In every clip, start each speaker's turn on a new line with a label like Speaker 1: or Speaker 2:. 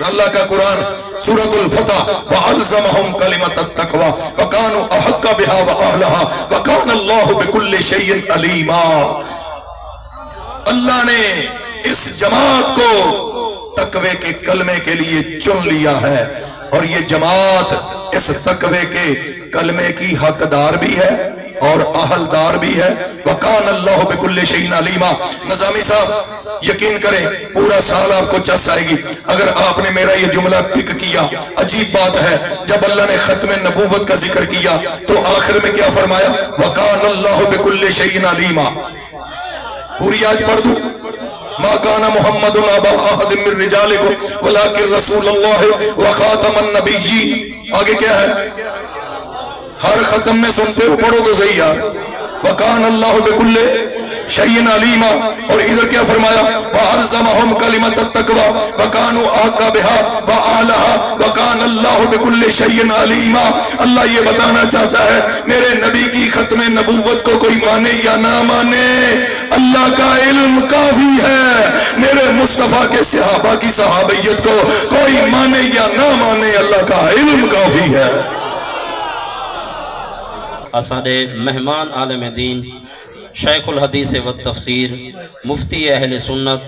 Speaker 1: اللہ کا قرآن سورۃ الفتح وَأَلْزَمَهُمْ كَلِمَةَ التَّقْوَى وَكَانُوا أَحَقَّ بِهَا وَأَهْلَهَا وَكَانَ اللَّهُ بِكُلِّ شَيْءٍ عَلِيمًا۔ اللہ نے اس جماعت کو تقوی کے کلمے کے لیے چن لیا ہے، اور یہ جماعت اس تقوی کے کلمے کی حقدار بھی ہے اور اہلدار بھی ہے۔ وَقَانَ اللَّهُ بِكُلِّ شَيْءٍ عَلِيمًا۔ نظامی صاحب یقین کریں پورا سال آپ کو چس آئے گی اگر آپ نے میرا یہ جملہ پک کیا۔ عجیب بات ہے، جب اللہ نے ختم نبوت کا ذکر کیا تو آخر میں کیا فرمایا؟ وَقَانَ اللَّهُ بِكُلِّ شَيْءٍ عَلِيمًا۔ پوری آج پڑھ دوں۔ ما كان محمد ابا احد من رجالكم ولكن رسول الله وخاتم النبيين۔ آگے کیا ہے؟ ہر ختم میں سنتے ہو، پڑھو تو صحیح یار۔ وَكَانَ اللَّهُ بِكُلِّ شَيْءٍ عَلِيمًا۔ اور ادھر کیا فرمایا؟ وَأَلْزَمَهُمْ كَلِمَةَ التَّقْوَى وَكَانُوا أَحَقَّ بِهَا وَأَهْلَهَا وَكَانَ اللَّهُ بِكُلِّ شَيْءٍ عَلِيمًا۔ اللہ یہ بتانا چاہتا ہے میرے نبی کی ختم نبوت کو کوئی مانے یا نہ مانے، اللہ کا علم کافی ہے۔ میرے مصطفیٰ کے صحابہ کی صحابیت کو کوئی مانے یا نہ مانے، اللہ کا علم کافی ہے۔
Speaker 2: اساڑے مہمان عالم دین شیخ الحدیث و تفسیر مفتی اہل سنت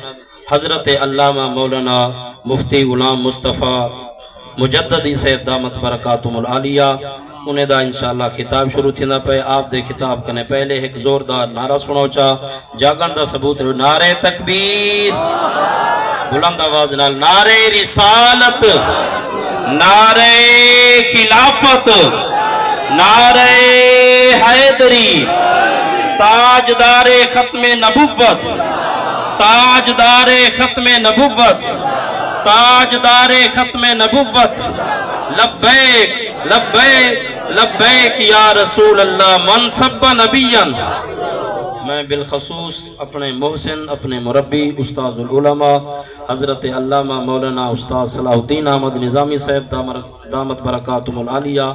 Speaker 2: حضرت علامہ مولانا مفتی غلام مصطفیٰ مجددی سے دامت برکاتم العالیہ انہیں دا انشاءاللہ خطاب شروع تھینا پہ آپ دے خطاب کرنے پہلے ایک زوردار نعرہ سنو چا جاگن دا ثبوت نعرہ تکبیر، بلند آواز نال نعرہ رسالت، نعرہ خلافت، نعرہ حیدری، تاجدار ختم نبوت، تاجدار ختم نبوت، تاجدار ختم نبوت، لبیک لبیک لبیک یا رسول اللہ من سب نبیاً۔ میں بالخصوص اپنے محسن اپنے مربی استاذ العلماء حضرت علامہ مولانا استاذ صلاح الدین احمد نظامی صاحب دامت برکاتم العالیہ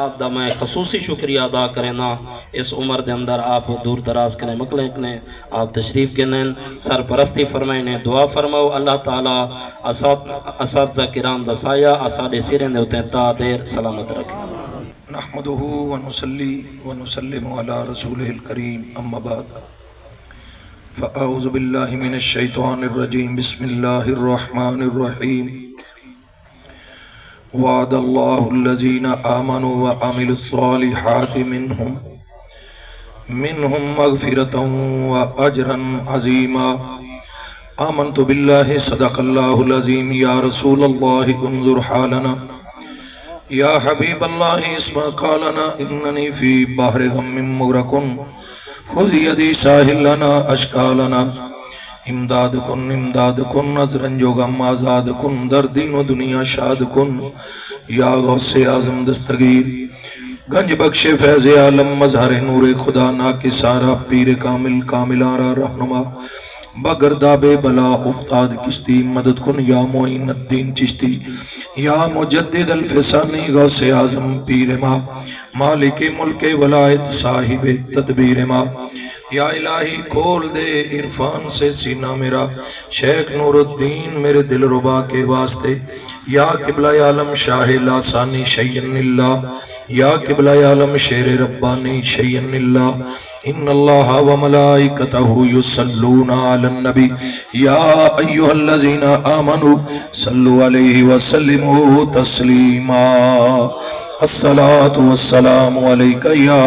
Speaker 2: آپ دا میں خصوصی شکریہ ادا کرنا۔ اس عمر دے اندر آپ دور دراز کنے مکلیں کنے آپ تشریف گنن سرپرستی فرمائنے دعا فرماؤ اللہ تعالی اساتذہ کرام دا سایہ اساڑے سرین دے ہوتے تا دیر سلامت رکھیں۔
Speaker 1: نحمده ونصلي ونسلم على رسوله الكريم اما بعد فاعوذ بالله من الشيطان الرجيم بسم الله الرحمن الرحيم وعد الله الذين آمنوا وعملوا الصالحات منهم مغفرة وأجرا عظيما آمنت بالله صدق الله العظيم يا رسول الله انظر حالنا یا حبیب اللہ اسما قالنا اننی فی بحر غم مغرق خذ یدی ساحل لنا اشکالنا امداد کن نظرن جو غم آزاد کن در دین و دنیا شاد کن یا غوث اعظم دستگیر گنج بخش فیض عالم مظہر نور خدا ناکسارا پیر کامل کاملارا رہنما بگرداب بلا افتاد کشتی مدد کن یا معین الدین چشتی یا مجدد الفسانی غوث اعظم پیر ما مالک ملک ولایت صاحب تدبیر ما یا الہی کھول دے عرفان سے سینہ میرا شیخ نور الدین میرے دل ربا کے واسطے یا قبلہ عالم شاہ لاسانی شیئن اللہ یا قبلہ عالم شیر ربانی شیئن اللہ ان اللہ و ملائکتہ یصلون علی النبی یا ایہا الذین آمنوا صلو علیہ وسلموا تسلیما الصلاة والسلام علیکہ یا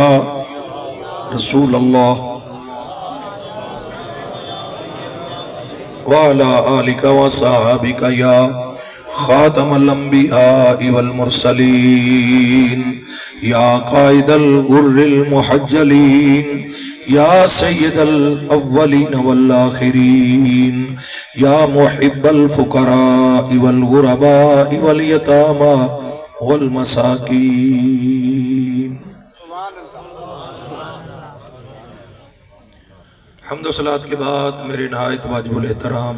Speaker 1: رسول اللہ وعلا آلک وصحابک یا خاتم الانبیاء والمرسلین یا قائد الغر المحجلین یا سید الاولین والآخرین یا محب الفقراء والغرباء والیتامى والمساکین۔ حمد و صلاة کے بعد میرے نہایت واجب الاحترام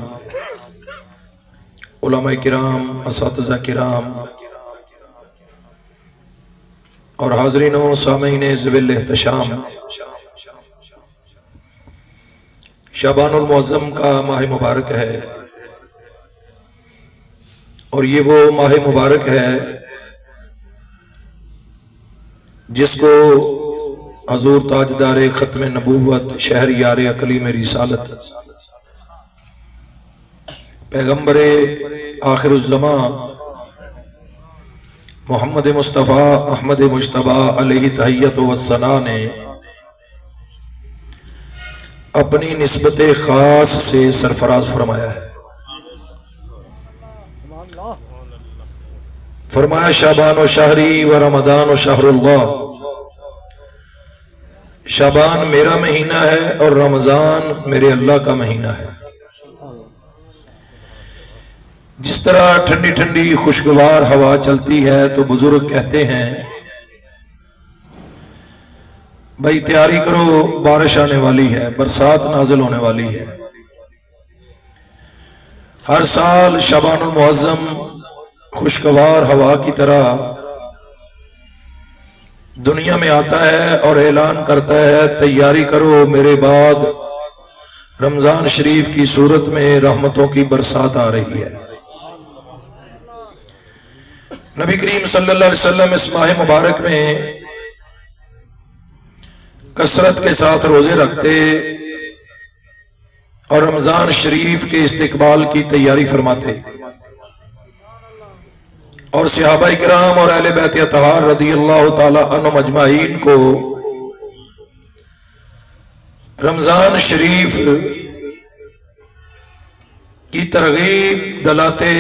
Speaker 1: علماء کرام اساتذہ کرام اور حاضرین و سامعین ذوی الاحتشام، شعبان المعظم کا ماہ مبارک ہے اور یہ وہ ماہ مبارک ہے جس کو حضور تاجدار ختم نبوت شہریار اقلیم رسالت پیغمبر آخر الزمان محمد مصطفیٰ احمد مجتبیٰ علیہ تحیت و ثنا نے اپنی نسبت خاص سے سرفراز فرمایا ہے۔ فرمایا شعبان و شہری و رمضان و شہر اللہ، شعبان میرا مہینہ ہے اور رمضان میرے اللہ کا مہینہ ہے۔ جس طرح ٹھنڈی ٹھنڈی خوشگوار ہوا چلتی ہے تو بزرگ کہتے ہیں بھائی تیاری کرو، بارش آنے والی ہے، برسات نازل ہونے والی ہے۔ ہر سال شعبان المعظم خوشگوار ہوا کی طرح دنیا میں آتا ہے اور اعلان کرتا ہے تیاری کرو، میرے بعد رمضان شریف کی صورت میں رحمتوں کی برسات آ رہی ہے۔ نبی کریم صلی اللہ علیہ وسلم اس ماہ مبارک میں کثرت کے ساتھ روزے رکھتے اور رمضان شریف کے استقبال کی تیاری فرماتے، اور صحابہ کرام اور اہل بیت اطہار رضی اللہ تعالی عنہم اجمعین کو رمضان شریف کی ترغیب دلاتے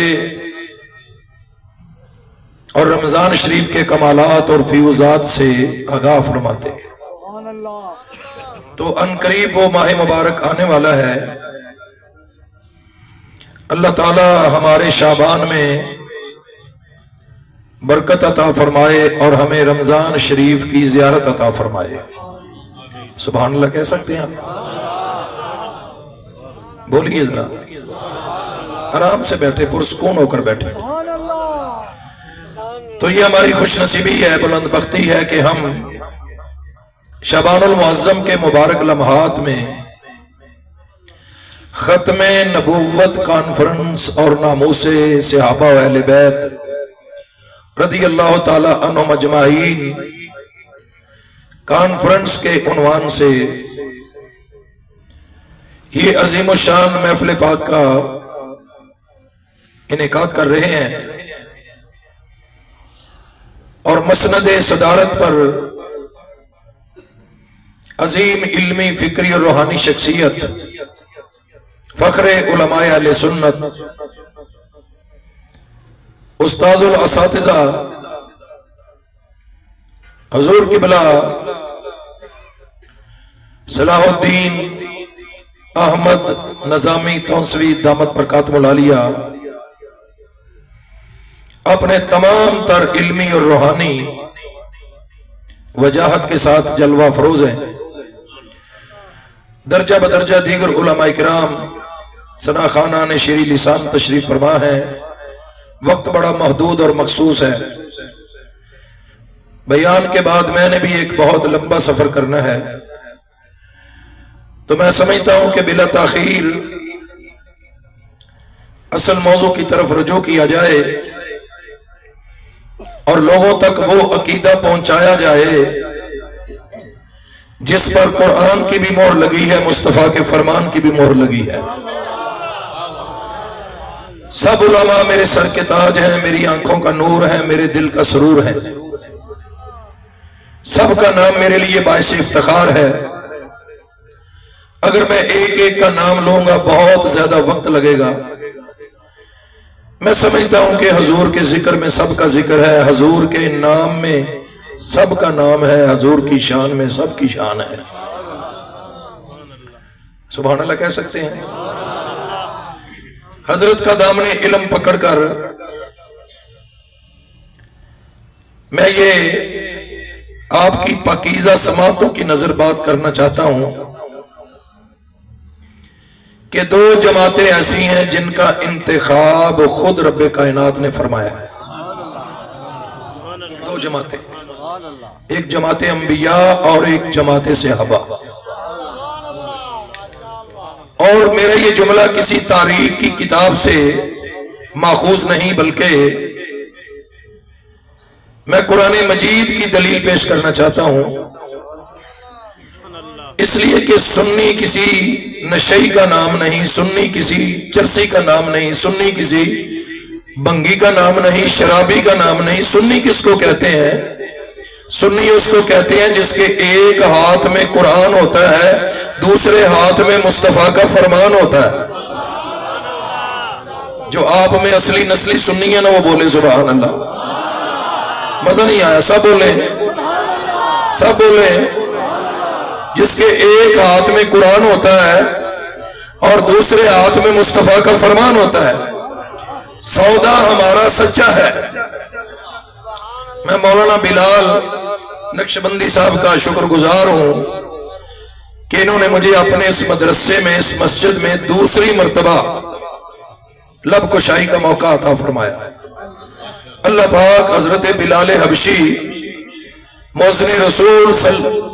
Speaker 1: اور رمضان شریف کے کمالات اور فیوزات سے آگاہ فرماتے۔ تو ان قریب وہ ماہ مبارک آنے والا ہے۔ اللہ تعالی ہمارے شعبان میں برکت عطا فرمائے اور ہمیں رمضان شریف کی زیارت عطا فرمائے۔ سبحان اللہ کہہ سکتے ہیں آپ؟ بولیے ذرا، آرام سے بیٹھے، پرسکون ہو کر بیٹھے۔ تو یہ ہماری خوش نصیبی ہے، بلند بختی ہے کہ ہم شعبان المعظم کے مبارک لمحات میں ختم نبوت کانفرنس اور ناموس صحابہ و اہل بیت رضی اللہ تعالی عنہم اجمعین کانفرنس کے عنوان سے یہ عظیم الشان محفل پاک کا انعقاد کر رہے ہیں، اور مسند صدارت پر عظیم علمی فکری اور روحانی شخصیت فخر علماء اہل سنت استاد الاساتذہ حضور قبلہ صلاح الدین احمد نظامی تونسوی دامت برکاتہ العالیہ اپنے تمام تر علمی اور روحانی وجاہت کے ساتھ جلوہ فروز ہیں۔ درجہ بدرجہ دیگر علماء کرام ثنا خانان شیری لسان تشریف فرما ہے۔ وقت بڑا محدود اور مخصوص ہے، بیان کے بعد میں نے بھی ایک بہت لمبا سفر کرنا ہے، تو میں سمجھتا ہوں کہ بلا تاخیر اصل موضوع کی طرف رجوع کیا جائے اور لوگوں تک وہ عقیدہ پہنچایا جائے جس پر قرآن کی بھی مہر لگی ہے، مصطفیٰ کے فرمان کی بھی مہر لگی ہے۔ سب علماء میرے سر کے تاج ہیں، میری آنکھوں کا نور ہے، میرے دل کا سرور ہے، سب کا نام میرے لیے باعث افتخار ہے۔ اگر میں ایک ایک کا نام لوں گا بہت زیادہ وقت لگے گا۔ میں سمجھتا ہوں کہ حضور کے ذکر میں سب کا ذکر ہے، حضور کے نام میں سب کا نام ہے، حضور کی شان میں سب کی شان ہے۔ سبحان اللہ کہہ سکتے ہیں؟ حضرت کا دامن علم پکڑ کر میں یہ آپ کی پاکیزہ سماعتوں کی نظر بات کرنا چاہتا ہوں کہ دو جماعتیں ایسی ہیں جن کا انتخاب خود رب کائنات نے فرمایا ہے۔ دو جماعتیں، ایک جماعت انبیاء اور ایک جماعت صحابہ۔ اور میرا یہ جملہ کسی تاریخ کی کتاب سے ماخوذ نہیں، بلکہ میں قرآن مجید کی دلیل پیش کرنا چاہتا ہوں، اس لیے کہ سنی کسی نشئی کا نام نہیں، سنی کسی چرسی کا نام نہیں، سنی کسی بنگی کا نام نہیں، شرابی کا نام نہیں۔ سنی کس کو کہتے ہیں؟ سنی اس کو کہتے ہیں جس کے ایک ہاتھ میں قرآن ہوتا ہے، دوسرے ہاتھ میں مصطفیٰ کا فرمان ہوتا ہے۔ جو آپ میں اصلی نسلی سنی ہے نا، وہ بولے سبحان اللہ۔ مزہ نہیں آیا؟ سب بولے، سب بولے۔ جس کے ایک ہاتھ میں قرآن ہوتا ہے اور دوسرے ہاتھ میں مصطفیٰ کا فرمان ہوتا ہے، سودا ہمارا سچا ہے۔ میں مولانا بلال نقشبندی صاحب کا شکر گزار ہوں کہ انہوں نے مجھے اپنے اس مدرسے میں، اس مسجد میں دوسری مرتبہ لب کشائی کا موقع عطا فرمایا۔ اللہ پاک حضرت بلال حبشی مؤذن رسول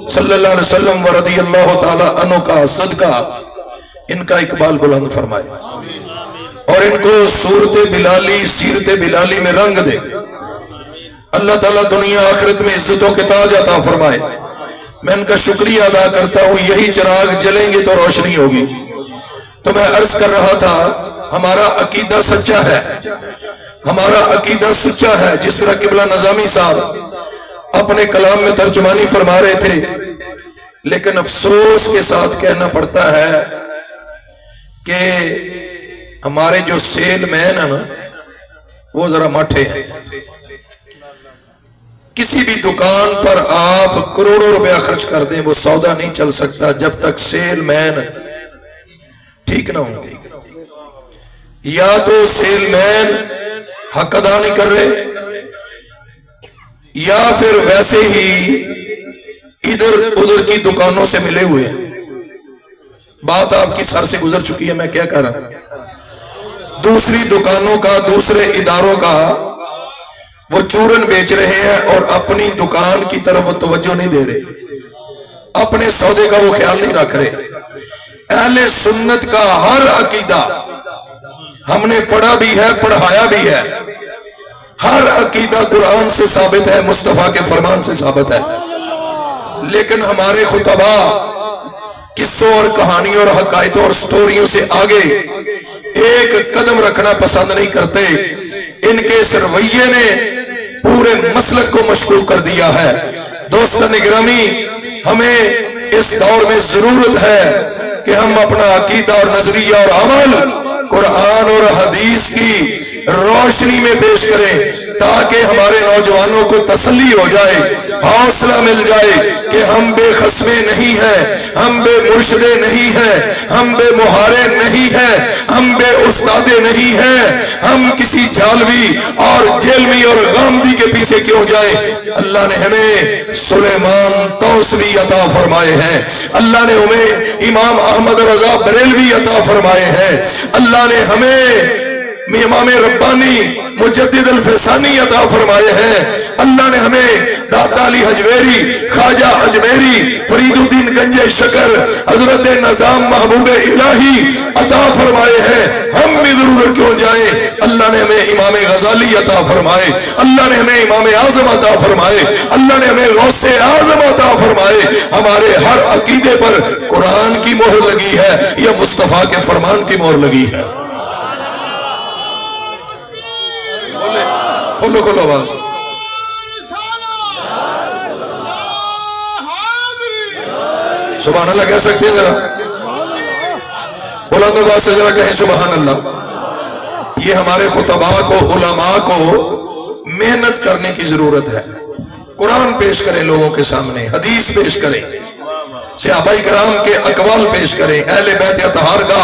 Speaker 1: صلی اللہ علیہ وسلم ورضی اللہ تعالی عنہ کا صدقہ ان کا اقبال بلند فرمائے اور ان کو صورت بلالی، سیرت بلالی میں رنگ دے۔ اللہ تعالیٰ دنیا آخرت میں عزتوں کے تاج عطا فرمائے۔ میں ان کا شکریہ ادا کرتا ہوں، یہی چراغ جلیں گے تو روشنی ہوگی۔ تو میں عرض کر رہا تھا، ہمارا عقیدہ سچا ہے، ہمارا عقیدہ سچا ہے، جس طرح قبلہ نظامی صاحب اپنے کلام میں ترجمانی فرما رہے تھے، لیکن افسوس کے ساتھ کہنا پڑتا ہے کہ ہمارے جو سیل مین ہیں نا، وہ ذرا مٹھے ہیں۔ کسی بھی دکان پر آپ کروڑوں روپیہ خرچ کر دیں، وہ سودا نہیں چل سکتا جب تک سیل مین ٹھیک نہ ہوں گے۔ یا تو سیل مین حق ادا نہیں کر رہے، یا پھر ویسے ہی ادھر ادھر کی دکانوں سے ملے ہوئے ہیں۔ بات آپ کی سر سے گزر چکی ہے، میں کیا کہہ رہا ہوں؟ دوسری دکانوں کا، دوسرے اداروں کا وہ چورن بیچ رہے ہیں اور اپنی دکان کی طرف وہ توجہ نہیں دے رہے، اپنے سودے کا وہ خیال نہیں رکھ رہے۔ اہل سنت کا ہر عقیدہ ہم نے پڑھا بھی ہے، پڑھایا بھی ہے، ہر عقیدہ قرآن سے ثابت ہے، مصطفیٰ کے فرمان سے ثابت ہے، لیکن ہمارے خطبہ قصوں اور کہانیوں اور حقائقوں اور سٹوریوں سے آگے ایک قدم رکھنا پسند نہیں کرتے۔ ان کے اس رویے نے پورے مسلک کو مشکوک کر دیا ہے۔ دوستان گرامی، ہمیں اس دور میں ضرورت ہے کہ ہم اپنا عقیدہ اور نظریہ اور عمل قرآن اور حدیث کی روشنی میں پیش کریں، تاکہ ہمارے نوجوانوں کو تسلی ہو جائے، حوصلہ مل جائے کہ ہم بے خصمے نہیں ہیں، ہم بے مرشدے نہیں ہیں، ہم بے مہارے نہیں ہیں، ہم بے استادے نہیں ہیں، ہم کسی جھالوی اور جیلوی اور غامدی کے پیچھے کیوں جائیں۔ اللہ نے ہمیں سلیمان توسلی عطا فرمائے ہیں، اللہ نے ہمیں امام احمد رضا بریلوی عطا فرمائے ہیں، اللہ نے ہمیں امام ربانی مجدد الفسانی عطا فرمائے ہیں، اللہ نے ہمیں داتا علی حجویری، خواجہ اجمیری، فرید الدین گنج شکر، حضرت نظام محبوب الہی عطا فرمائے ہیں۔ ہم بھی ضرور کیوں جائیں، اللہ نے ہمیں امام غزالی عطا فرمائے، اللہ نے ہمیں امام اعظم عطا فرمائے، اللہ نے ہمیں غوث اعظم عطا فرمائے۔ ہمارے ہر عقیدے پر قرآن کی مہر لگی ہے یا مصطفیٰ کے فرمان کی مہر لگی ہے۔ کھولو کھولو آواز، سبحان اللہ کہہ سکتے ہیں؟ ذرا بلند آواز سے ذرا کہیں سبحان اللہ۔ یہ ہمارے خطباء کو، علماء کو محنت کرنے کی ضرورت ہے۔ قرآن پیش کریں لوگوں کے سامنے، حدیث پیش کریں، صحابہ کرام کے اقوال پیش کریں، اہل بیت اطہار کا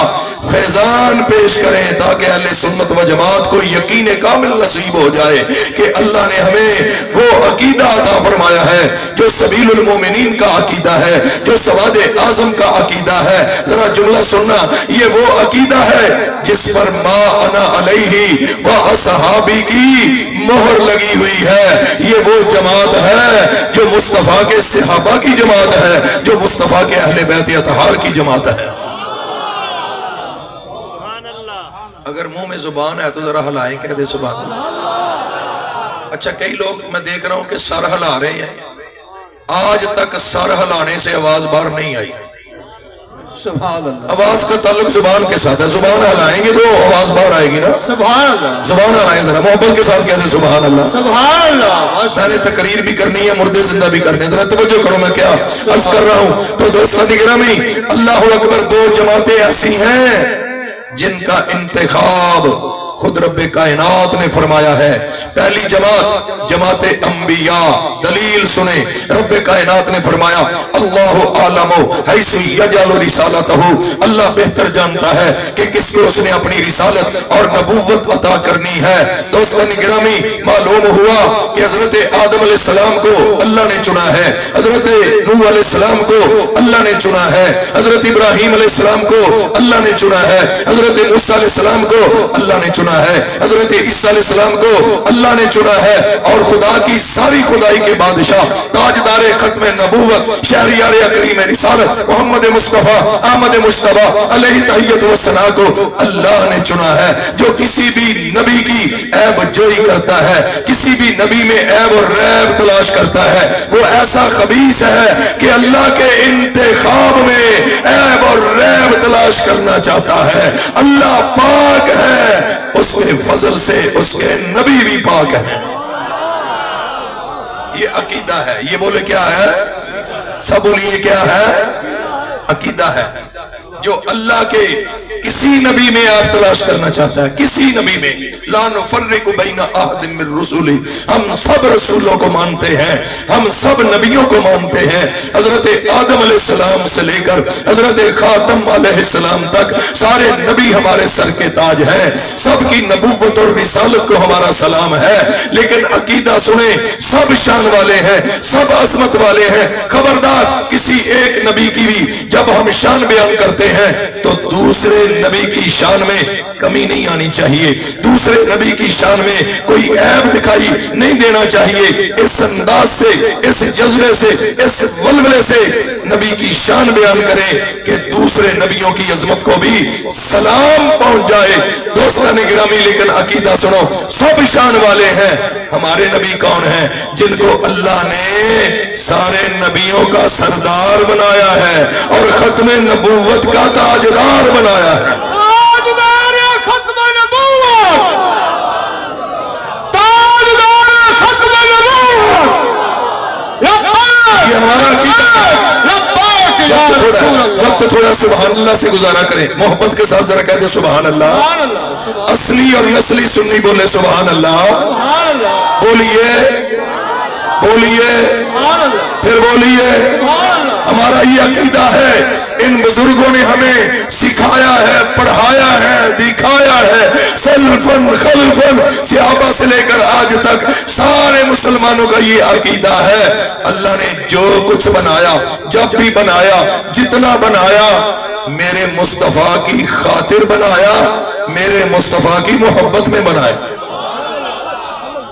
Speaker 1: فیضان پیش کریں، تاکہ اہل سنت و جماعت کو یقین کامل نصیب ہو جائے کہ اللہ نے ہمیں وہ عقیدہ عطا فرمایا ہے جو سبیل المومنین کا عقیدہ ہے، جو سواد اعظم کا عقیدہ ہے۔ ذرا جملہ سننا، یہ وہ عقیدہ ہے جس پر ما انا علیہ و اصحابی کی مہر لگی ہوئی ہے۔ یہ وہ جماعت ہے جو مصطفیٰ کے صحابہ کی جماعت ہے، جو مصطفیٰ کے اہل بیت اطہار کی جماعت ہے۔ اگر منہ میں زبان ہے تو ذرا ہلائیں، کہہ دے سبحان اللہ۔ اچھا کئی لوگ میں دیکھ رہا ہوں کہ سر ہلا رہے ہیں، آج تک سر ہلانے سے آواز باہر نہیں آئی۔
Speaker 3: سبحان اللہ،
Speaker 1: آواز کا تعلق زبان کے ساتھ ہے، زبان ہلائیں گے تو آواز باہر آئے گی نا۔
Speaker 3: سبحان اللہ،
Speaker 1: زبان ہلائیں ذرا محبت کے ساتھ، کہتے سبحان اللہ۔
Speaker 3: سبحان اللہ۔
Speaker 1: میں نے تقریر بھی کرنی ہے، مردے زندہ بھی کرنے، ذرا توجہ کرو میں کیا عرض کر رہا ہوں۔ تو دوستان گرامی، اللہ اکبر، دو جماعتیں ایسی ہیں جن کا انتخاب خود رب کائنات نے فرمایا ہے۔ پہلی جماعت جماعت انبیاء، دلیل سنیں، رب کائنات نے فرمایا اللہ عالم حیث یجعل رسالتہ، اللہ بہتر جانتا ہے کہ کس کو اس نے اپنی رسالت اور نبوت عطا کرنی ہے۔ دوستان گرامی، معلوم ہوا کہ حضرت آدم علیہ السلام کو اللہ نے چنا ہے، حضرت نوح علیہ السلام کو اللہ نے چنا ہے، حضرت ابراہیم علیہ السلام کو اللہ نے چنا ہے، حضرت موسیٰ علیہ السلام کو اللہ نے چنا ہے، حضرت عیسیٰ علیہ السلام کو اللہ نے چنا ہے، اور خدا کی ساری خدائی کے بادشاہ، تاجدار ختم نبوت، شہریار کریم رسالت، محمد مصطفیٰ احمد مصطفیٰ علیہ تحیت و ثنا کو اللہ نے چنا ہے۔ جو کسی بھی نبی کی عیب جوئی کرتا ہے، کسی بھی نبی میں عیب اور ریب تلاش کرتا ہے، وہ ایسا خبیث ہے کہ اللہ کے انتخاب میں عیب اور ریب تلاش کرنا چاہتا ہے۔ اللہ پاک ہے، اس کے فضل سے اس کے نبی بھی پاک ہے۔ یہ عقیدہ ہے، یہ بولے کیا ہے؟ سب بولیے کیا ہے؟ عقیدہ ہے جو اللہ کے کسی نبی میں آپ تلاش کرنا چاہتا ہے، کسی نبی میں۔ لا نفرق بین احد من رسولہ، ہم سب رسولوں کو مانتے ہیں، ہم سب نبیوں کو مانتے ہیں، حضرت آدم علیہ السلام سے لے کر حضرت خاتم علیہ السلام تک سارے نبی ہمارے سر کے تاج ہیں، سب کی نبوت اور رسالت کو ہمارا سلام ہے۔ لیکن عقیدہ سنیں، سب شان والے ہیں، سب عظمت والے ہیں، خبردار کسی ایک نبی کی بھی جب ہم شان بیان کرتے ہیں تو دوسرے نبی کی شان میں کمی نہیں آنی چاہیے، دوسرے نبی کی شان میں کوئی عیب دکھائی نہیں دینا چاہیے۔ اس انداز سے، اس جذبے سے، اس ولولے سے نبی کی شان بیان کریں کہ دوسرے نبیوں کی عظمت کو بھی سلام پہنچ جائے۔ دوستان گرامی، لیکن عقیدہ سنو، سب شان والے ہیں۔ ہمارے نبی کون ہیں؟ جن کو اللہ نے سارے نبیوں کا سردار بنایا ہے اور ختم نبوت کا تاجدار بنایا ہے۔
Speaker 3: تاجدار ختم نبوت، تاجدار ختم نبوت،
Speaker 1: یہ ہمارا عقیدہ ہے۔ وقت تھوڑا سبحان اللہ سے گزارا کریں، محبت کے ساتھ ذرا کہہ دے سبحان اللہ۔ اصلی اور نسلی سنی بولے سبحان اللہ، بولیے بولیے پھر بولیے۔ ہمارا یہ عقیدہ ہے، ان بزرگوں نے ہمیں سکھایا ہے، پڑھایا ہے، دکھایا ہے، سلفن خلفن صحابہ سے لے کر آج تک سارے مسلمانوں کا یہ عقیدہ ہے۔ اللہ نے جو کچھ بنایا، جب بھی بنایا، جتنا بنایا، میرے مصطفیٰ کی خاطر بنایا، میرے مصطفیٰ کی محبت میں بنایا۔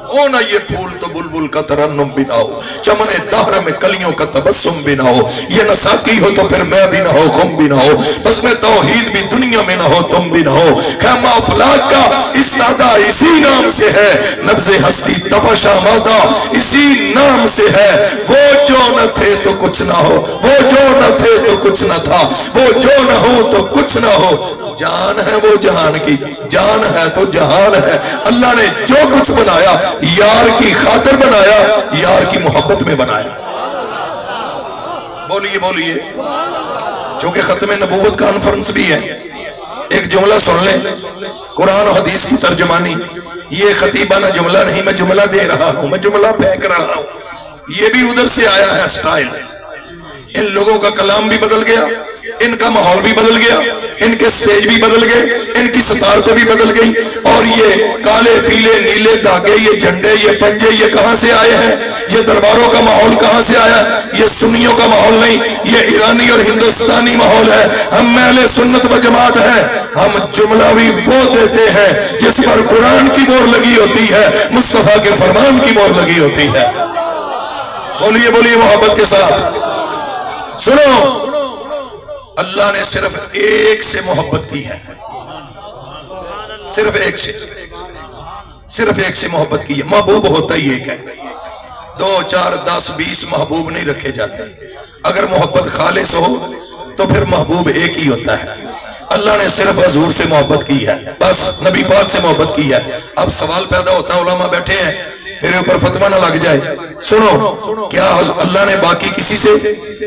Speaker 1: او نہ یہ پھول تو بلبل کا ترنم بھی نہ ہو، چمن دہر میں کلیوں کا تبسم بھی نہ ہو، یہ نہ ساقی ہو تو پھر میں بھی نہ ہو، خم بھی نہ ہو، بس میں توحید بھی دنیا میں نہ ہو، تم بھی نہ ہو۔ خیمہ افلاک کا استادہ اسی نام سے ہے، نبض ہستی تپش آمادہ اسی نام سے ہے۔ وہ جو نہ تھے تو کچھ نہ ہو، وہ جو نہ تھے تو کچھ نہ تھا، وہ جو نہ ہو تو کچھ نہ ہو۔ جان ہے وہ جہان کی، جان ہے تو جہان ہے۔ اللہ نے جو کچھ بنایا یار کی خاطر بنایا، یار کی محبت میں بنایا۔ بولیے بولیے، چونکہ ختم نبوت کانفرنس بھی ہے، ایک جملہ سن لیں، قرآن و حدیث کی ترجمانی۔ یہ خطیبانہ جملہ نہیں، میں جملہ دے رہا ہوں، میں جملہ پھینک رہا ہوں، یہ بھی ادھر سے آیا ہے سٹائل۔ ان لوگوں کا کلام بھی بدل گیا، ان کا ماحول بھی بدل گیا، ان کے سٹیج بھی بدل گئے، ان کی ستارتیں بھی بدل گئی، اور یہ کالے پیلے نیلے دھاگے، یہ جھنڈے، یہ پنجے، یہ کہاں سے آئے ہیں؟ یہ درباروں کا ماحول کہاں سے آیا؟ یہ سنیوں کا ماحول نہیں، یہ ایرانی اور ہندوستانی ماحول ہے۔ ہم اہل سنت و جماعت ہیں، ہم جملہ بھی وہ دیتے ہیں جس پر قرآن کی مہر لگی ہوتی ہے، مصطفیٰ کے فرمان کی مہر لگی ہوتی ہے۔ بولیے بولیے محبت کے ساتھ سنو، اللہ نے صرف ایک سے محبت کی ہے، صرف ایک سے محبت کی ہے. محبوب ہوتا ہی ایک ہے. 2 4 10 20 محبوب نہیں رکھے جاتے. اگر محبت خالص ہو تو پھر محبوب ایک ہی ہوتا ہے. اللہ نے صرف حضور سے محبت کی ہے, بس نبی پاک سے محبت کی ہے. اب سوال پیدا ہوتا ہے, علماء بیٹھے ہیں, میرے اوپر فتویٰ نہ لگ جائے, سنو, کیا اللہ نے باقی کسی سے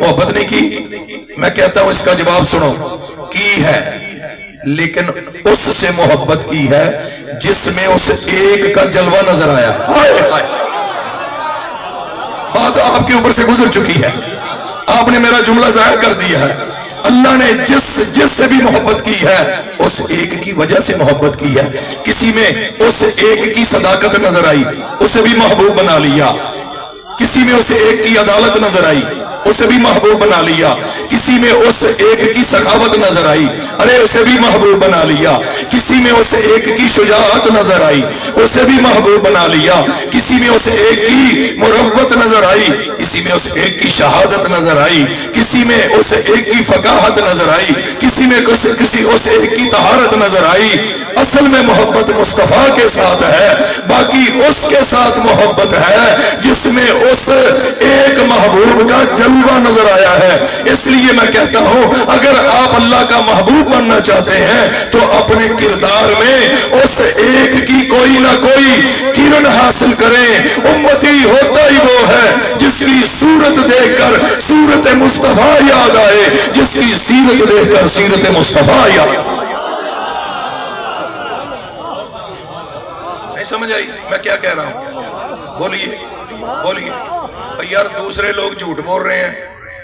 Speaker 1: محبت نہیں کی؟ میں کہتا ہوں اس کا جواب سنو, کی ہے, لیکن اس سے محبت کی ہے جس میں اس ایک کا جلوہ نظر آیا. بات آپ کے اوپر سے گزر چکی ہے, آپ نے میرا جملہ ضائع کر دیا ہے. اللہ نے جس سے بھی محبت کی ہے اس ایک کی وجہ سے محبت کی ہے. کسی میں اس ایک کی صداقت نظر آئی, اسے بھی محبوب بنا لیا. کسی میں اس ایک کی عدالت نظر آئی, اسے بھی محبوب بنا لیا. کسی میں اس ایک کی سخاوت نظر آئی, ارے اسے بھی محبوب بنا لیا. کسی میں اس ایک کی شجاعت نظر آئی, اسے بھی محبوب بنا لیا. کسی میں اس ایک کی مروت نظر آئی, کسی میں اس ایک کی شہادت نظر آئی, کسی میں اس ایک کی فقاہت نظر آئی, کسی میں کسی اس ایک کی طہارت نظر آئی. اصل میں محبت مصطفیٰ کے ساتھ ہے, باقی اس کے ساتھ محبت ہے جس میں اس ایک محبوب کا جلوہ نظر آیا ہے. اس لیے میں کہتا ہوں اگر آپ اللہ کا محبوب بننا چاہتے ہیں تو اپنے کردار میں اس ایک کی کوئی نہ کوئی کرن حاصل کریں. امتی ہوتا ہی وہ ہے جس کی صورت دیکھ کر صورت مصطفیٰ یاد آئے, جس کی سیرت دیکھ کر سیرت مصطفیٰ یاد آئے. نہیں سمجھ آئی میں کیا کہہ رہا ہوں؟ بولیے یار, دوسرے لوگ جھوٹ بول رہے ہیں,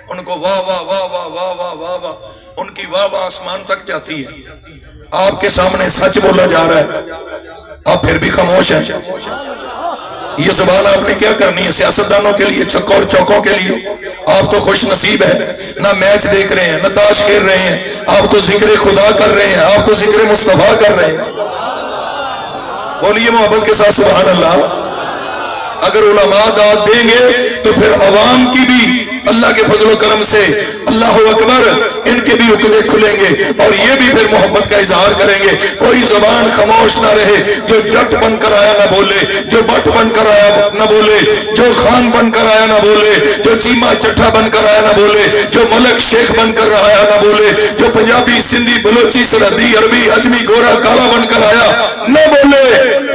Speaker 1: ان کو واہ واہ واہ واہ واہ واہ واہ واہ, ان کی واہ واہ آسمان تک جاتی ہے. آپ کے سامنے سچ بولا جا رہا ہے, آپ پھر بھی خاموش ہیں. یہ زبان آپ نے کیا کرنی ہے؟ سیاستدانوں کے لیے, چھکوں اور چوکوں کے لیے. آپ تو خوش نصیب ہے, نہ میچ دیکھ رہے ہیں, نہ تاش کھیل رہے ہیں, آپ تو ذکر خدا کر رہے ہیں, آپ تو ذکر مصطفیٰ کر رہے ہیں. بولیے محبت کے ساتھ سبحان اللہ. اگر علماء داد دیں گے تو پھر عوام کی بھی اللہ کے فضل و کرم سے اللہ اکبر ان کے بھی عقدے کھلیں گے اور یہ بھی پھر محبت کا اظہار کریں گے. کوئی زبان خاموش نہ رہے, جو جٹ بن کر آیا نہ بولے, جو بٹ بن کر آیا نہ بولے, جو خان بن کر آیا نہ بولے, جو چیما چٹھا بن کر آیا نہ بولے, جو ملک شیخ بن کر آیا نہ بولے, جو پنجابی سندھی بلوچی سرحدی عربی اجمی گورا کالا بن کر آیا نہ بولے,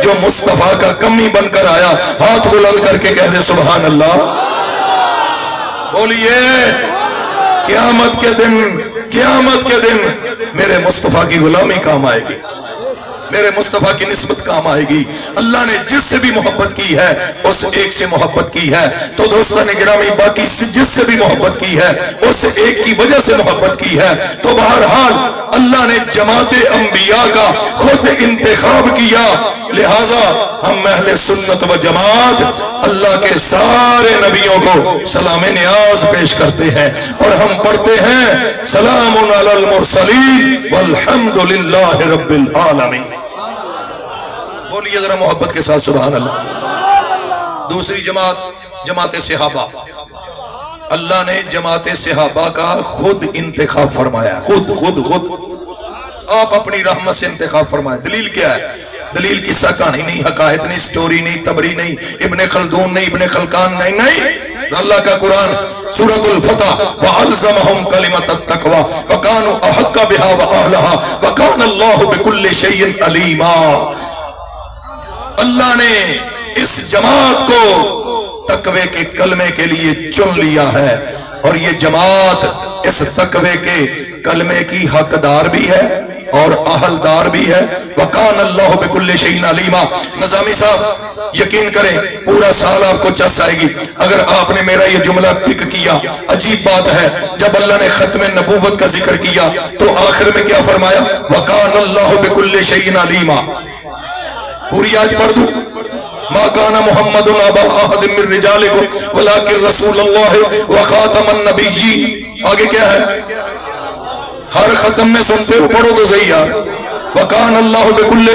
Speaker 1: جو مصطفیٰ کا کمی بن کر آیا ہاتھ بلند کر کے کہہ دے سبحان اللہ. بولیے قیامت کے دن میرے مصطفیٰ کی غلامی کام آئے گی, میرے مصطفیٰ کی نسبت کام آئے گی. اللہ نے جس سے بھی محبت کی ہے اس ایک سے محبت کی ہے. تو دوستان گرامی, باقی جس سے بھی محبت کی ہے اس ایک کی وجہ سے محبت کی ہے. تو بہرحال اللہ نے جماعت انبیاء کا خود انتخاب کیا, لہذا ہم اہل سنت و جماعت اللہ کے سارے نبیوں کو سلام نیاز پیش کرتے ہیں اور ہم پڑھتے ہیں سلام علی المرسلین والحمد للہ رب العالمین. بولیے ذرا محبت کے ساتھ سبحان اللہ. دوسری جماعت صحابہ, اللہ نے جماعت صحابہ کا خود انتخاب فرمایا, خود آپ اپنی رحمت سے انتخاب فرمایا. دلیل کیا ہے؟ دلیل قصہ کہانی نہیں, حکایت نہیں, سٹوری نہیں, تبری نہیں, ابن خلدون نہیں, ابن خلقان نہیں, اللہ کا قرآن سورۃ الفتح وَأَلْزَمَهُمْ كَلِمَةَ التَّقْوَى وَكَانُوا أَحَقَّ بِهَا وَأَهْلَهَا وَكَانَ اللَّهُ بِكُلِّ شَيْءٍ عَلِيمًا. اللہ نے اس جماعت کو تقوی کے کلمے کے لیے چن لیا ہے اور یہ جماعت اس تقوی کے کلمے کی حقدار بھی ہے اور اہلدار بھی ہے. وَقَانَ اللَّهُ بِكُلِّ شَيْءٍ عَلِيمًا. نظامی صاحب یقین کریں پورا سال آپ کو چس آئے گی اگر آپ نے میرا یہ جملہ پک کیا. عجیب بات ہے, جب اللہ نے ختم نبوت کا ذکر کیا تو آخر میں کیا فرمایا؟ وَقَانَ اللَّهُ بِكُلِّ شَيْءٍ عَلِيمًا. پوری آج پڑھ دوں. ما کان محمد ابا احد من رجالکم ولکن رسول اللہ وخاتم النبیین. آگے کیا ہے؟ ہر ختم میں سنتے ہو, پڑھو تو صحیح یار. وکان اللہ بکل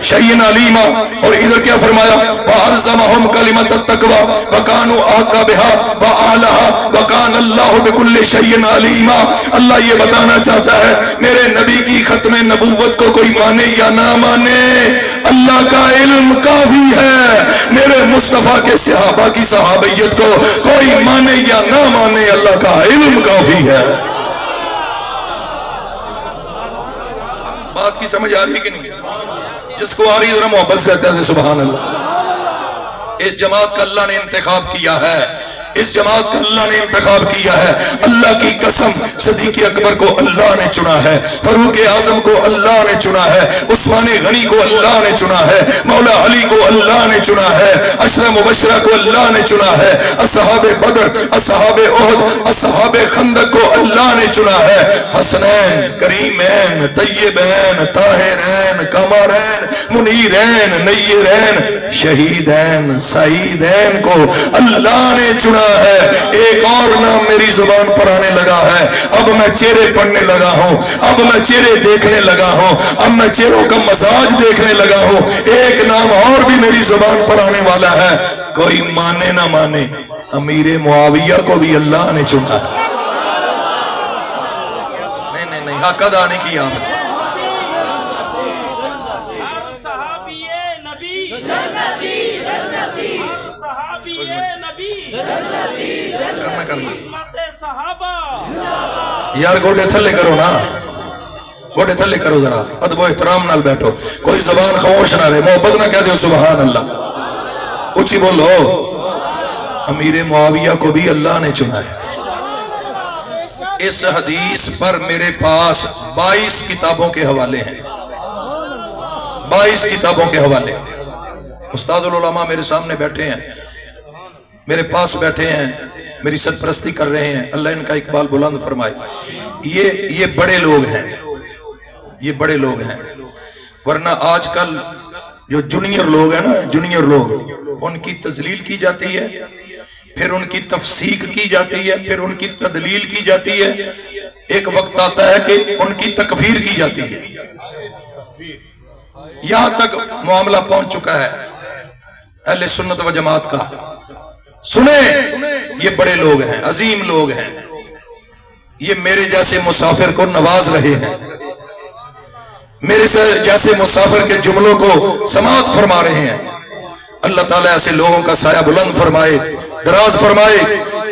Speaker 1: شیئن علیما، اور ادھر کیا فرمایا وَأَلْزَمَهُمْ كَلِمَةَ التَّقْوَى وَكَانُوا أَحَقَّ بِهَا وَأَهْلَهَا وَكَانَ اللَّهُ بِكُلِّ شَيْءٍ عَلِيمًا۔ اللہ یہ بتانا چاہتا ہے میرے نبی کی ختم نبوت کو کوئی مانے یا نہ مانے، اللہ کا علم کافی ہے۔ میرے مصطفیٰ کے صحابہ کی صحابیت کو کوئی مانے یا نہ مانے، اللہ کا علم کافی ہے۔ بات کی سمجھ آ رہی ہے کہ نہیں؟ جس کو آ رہی ہے ذرا محبت سے کہتے ہیں سبحان اللہ۔ اس جماعت کا اللہ نے انتخاب کیا ہے، اس جماعت کا اللہ نے انتخاب کیا ہے۔ اللہ کی قسم صدیق اکبر کو اللہ نے چنا ہے، فاروق اعظم کو اللہ نے چنا ہے، عثمان غنی کو اللہ نے چنا ہے، مولا علی کو اللہ نے چنا ہے، عشرہ مبشرہ کو اللہ نے چنا ہے، اصحاب بدر، اصحاب احد، اصحاب خندق کو اللہ نے چنا ہے۔ حسنین، کریمین، طیبین، طاہرین، قمرین، منیرین، نیرین، شہیدین، سعیدین کو اللہ نے چنا ہے۔ ایک اور نام میری زبان پر آنے لگا ہے، اب میں چہرے پڑھنے لگا ہوں، اب میں چہرے دیکھنے لگا ہوں، اب میں چہروں کا مزاج دیکھنے لگا ہوں۔ ایک نام اور بھی میری زبان پر آنے والا ہے، کوئی مانے نہ مانے امیر معاویہ کو بھی اللہ نے چنا ہے۔ نہیں حق ادا نہیں کیا ہم نے۔ یار گوڑے تھلے کرو نا، گوڑے تھلے کرو ذرا، ادب و احترام نال بیٹھو، کوئی زبان خاموش نہ رہے، محبت نہ کہہ دیو سبحان اللہ، اچھی بولو۔ امیر معاویہ کو بھی اللہ نے چنا ہے۔ اس حدیث پر میرے پاس 22 کتابوں کے حوالے ہیں، 22 کتابوں کے حوالے۔ استاد العلماء میرے سامنے بیٹھے ہیں، میرے پاس بیٹھے ہیں، میری سرپرستی کر رہے ہیں، اللہ ان کا اقبال بلند فرمائے۔ یہ بڑے لوگ ہیں، یہ بڑے لوگ ہیں، ورنہ آج کل جو جونیئر لوگ ہیں نا، جونیئر لوگ، ان کی تذلیل کی جاتی ہے، پھر ان کی تفسیق کی جاتی ہے، پھر ان کی تدلیل کی جاتی ہے، ایک وقت آتا ہے کہ ان کی تکفیر کی جاتی ہے۔ یہاں تک معاملہ پہنچ چکا ہے اہل سنت و جماعت کا۔ سنیں، یہ بڑے لوگ ہیں، عظیم لوگ ہیں، یہ میرے جیسے مسافر کو نواز رہے ہیں، میرے جیسے مسافر کے جملوں کو سماعت فرما رہے ہیں۔ اللہ تعالیٰ ایسے لوگوں کا سایہ بلند فرمائے، دراز فرمائے۔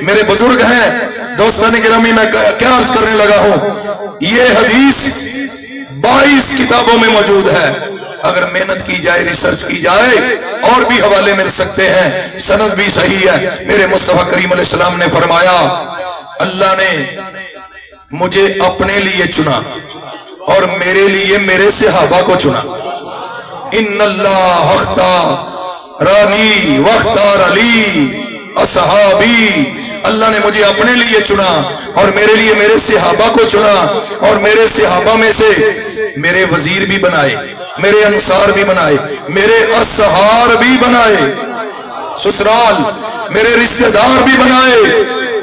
Speaker 1: میرے بزرگ ہیں، دوستان گرامی، میں کیا عرض کرنے لگا ہوں، یہ حدیث 22 کتابوں میں موجود ہے۔ اگر محنت کی جائے، ریسرچ کی جائے، اور بھی حوالے مل سکتے ہیں، سند بھی صحیح ہے۔ میرے مصطفیٰ کریم علیہ السلام نے فرمایا، اللہ نے مجھے اپنے لیے چنا اور میرے لیے میرے صحابہ کو چنا۔ ان اللہ اختارانی واختار علی اصحابی، اللہ نے مجھے اپنے لیے چنا اور میرے لیے میرے صحابہ کو چنا، اور میرے صحابہ میں سے میرے وزیر بھی بنائے، میرے انصار بھی بنائے، میرے اصحار بھی بنائے، سسرال میرے رشتہ دار بھی بنائے۔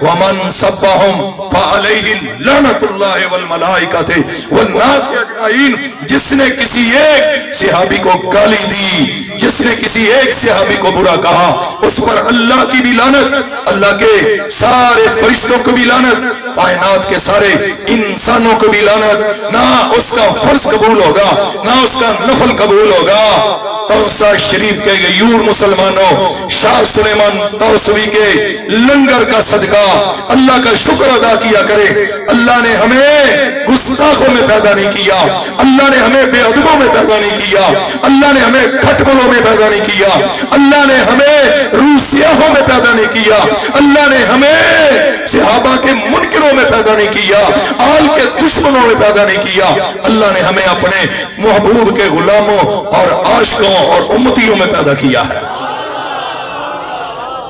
Speaker 1: وَمَنْ صَبَّهُمْ فَعَلَيْهِ لَعْنَةُ اللَّهِ وَالْمَلَائِكَةِ وَالنَّاسِ أَجْمَعِينَ۔ جس نے کسی ایک صحابی کو گالی دی، جس نے کسی ایک صحابی کو برا کہا، اس پر اللہ کی بھی لعنت، اللہ کے سارے فرشتوں کو بھی لعنت، کائنات کے سارے انسانوں کو بھی لعنت۔ نہ اس کا فرض قبول ہوگا، نہ اس کا نفل قبول ہوگا۔ توسا شریف کے غیور مسلمانوں، شاہ سلیمان توسوی کے لنگر کا صدقہ اللہ کا شکر ادا کیا کرے۔ اللہ نے ہمیں گستاخوں میں پیدا نہیں کیا، اللہ نے ہمیں بے ادبوں میں پیدا نہیں کیا، اللہ نے ہمیں کھٹبلوں میں پیدا نہیں کیا، اللہ نے ہمیں روسیاہوں میں پیدا نہیں کیا، اللہ نے ہمیں صحابہ کے منکروں میں پیدا نہیں کیا، آل کے دشمنوں میں پیدا نہیں کیا۔ اللہ نے ہمیں اپنے محبوب کے غلاموں اور عاشقوں اور امتیوں میں پیدا کیا ہے۔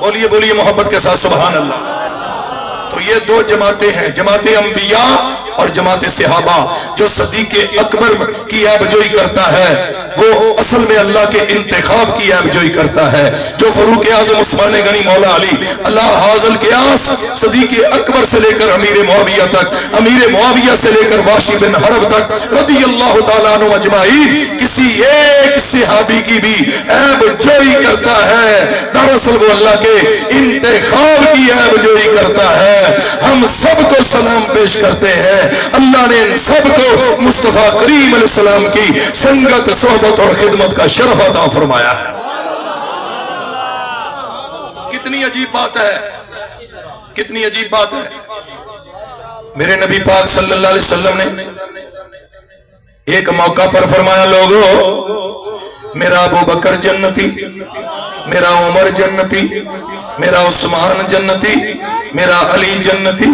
Speaker 1: بولیے بولیے محبت کے ساتھ سبحان اللہ۔ تو تو یہ دو جماعتیں ہیں، جماعت انبیاء اور جماعت صحابہ۔ جو صدیق اکبر کی عیبجوئی کرتا ہے وہ اصل میں اللہ کے انتخاب کی عیبجوئی کرتا ہے۔ جو فاروق اعظم عثمان غنی مولا علی اللہ حاضل قیاس صدیق اکبر سے لے کر امیر معاویہ تک، امیر معاویہ سے لے کر واشی بن حرب تک رضی اللہ تعالیٰ عنہ اجمعین، کسی ایک صحابی کی بھی عیب جوئی کرتا ہے، دراصل وہ اللہ کے انتخاب کی عیب جوئی کرتا ہے۔ ہم سب کو سلام پیش کرتے ہیں، اللہ نے ان سب کو مصطفیٰ کریم علیہ السلام کی سنگت، صحبت اور خدمت کا شرف عطا فرمایا ہے۔ کتنی عجیب بات ہے، کتنی عجیب بات ہے۔ میرے نبی پاک صلی اللہ علیہ وسلم نے ایک موقع پر فرمایا، لوگو میرا ابو بکر جنتی، میرا عمر جنتی، میرا عثمان جنتی، میرا علی جنتی،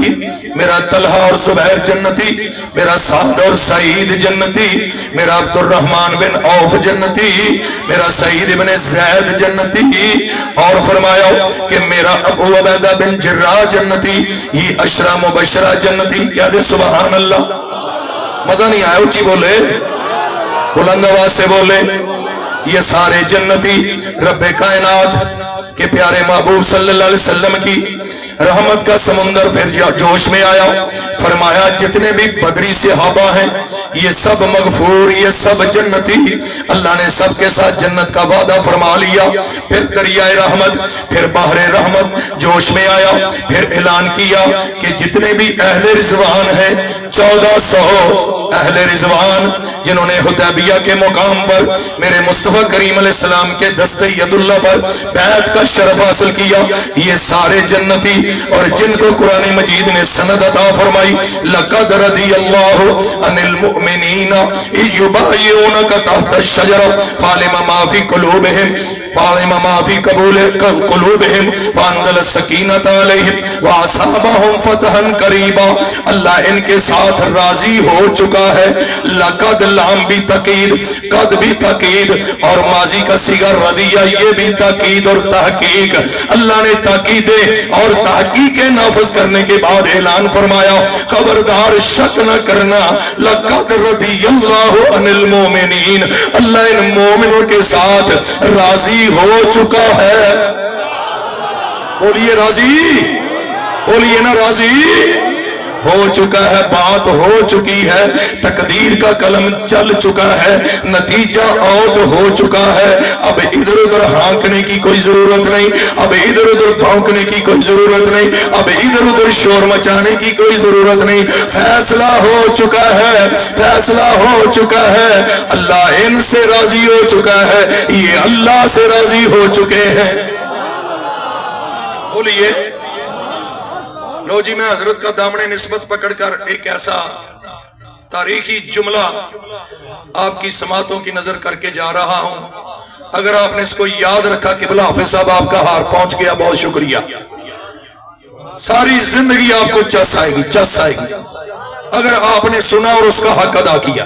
Speaker 1: میرا طلحہ اور زبیر جنتی، میرا سعد اور سعید جنتی، میرا عبد الرحمن بن عوف جنتی، میرا سعید بن زید جنتی، اور فرمایا کہ میرا ابو عبیدہ بن جراح جنتی، یہ عشرہ مبشرہ جنتی۔ کیا دے سبحان اللہ، مزہ نہیں آیا؟ اونچی بولے، بلند آواز سے بولے، یہ سارے جنتی رب کائنات کے پیارے محبوب صلی اللہ علیہ وسلم کی رحمت کا سمندر پھر جوش میں آیا۔ فرمایا جتنے بھی بدری صحابہ ہیں یہ سب مغفور، یہ سب جنتی، اللہ نے سب کے ساتھ جنت کا وعدہ فرما لیا۔ پھر دریائے رحمت، پھر بحر رحمت جوش میں آیا، پھر اعلان کیا کہ جتنے بھی اہل رضوان ہیں 1400 اہل رضوان جنہوں نے حدیبیہ کے مقام پر میرے مصطفیٰ کریم علیہ السلام کے دستے ید اللہ پر بیعت کا شرف حاصل کیا، یہ سارے جنتی، اور جن کو قرآن مجید نے سند عطا فرمائی، لَقَدْ رَضِيَ اللَّهُ عَنِ الْمُؤْمِنِينَ إِذْ يُبَايِعُونَكَ تَحْتَ الشَّجَرَةِ فَعَلِمَ مَا فِي قُلُوبِهِمْ فَأَنزَلَ السَّكِينَةَ عَلَيْهِمْ وَأَصَابَهُمْ فَتْحًا قَرِيبًا۔ اللہ ان کے ساتھ راضی ہو چکا ہے۔ لقد لام بھی تاکید، قد بھی تاکید، اور ماضی کا صیغہ رضیہ یہ بھی تاکید اور تحقیق۔ اللہ نے تاکیدیں اور تحقیقیں نافذ کرنے کے بعد اعلان فرمایا، خبردار شک نہ کرنا، لقد رضی اللہ عن المومنین، اللہ ان مومنوں کے ساتھ راضی ہو چکا ہے۔ بولیے راضی، بولیے نا راضی ہو چکا ہے، بات ہو چکی ہے، تقدیر کا قلم چل چکا ہے، نتیجہ آؤٹ ہو چکا ہے۔ اب ادھر ادھر ہانکنے کی کوئی ضرورت نہیں، اب ادھر ادھر بھونکنے کی کوئی ضرورت نہیں، اب ادھر ادھر شور مچانے کی کوئی ضرورت نہیں۔ فیصلہ ہو چکا ہے، فیصلہ ہو چکا ہے، اللہ ان سے راضی ہو چکا ہے، یہ اللہ سے راضی ہو چکے ہیں۔ بولیے لو جی، میں حضرت کا دامن نسبت پکڑ کر ایک ایسا تاریخی جملہ آپ کی سماعتوں کی نظر کر کے جا رہا ہوں، اگر آپ نے اس کو یاد رکھا قبلہ حافظ صاحب آپ کا ہار پہنچ گیا، بہت شکریہ۔ ساری زندگی آپ کو چس آئے گی، چس آئے گی اگر آپ نے سنا اور اس کا حق ادا کیا۔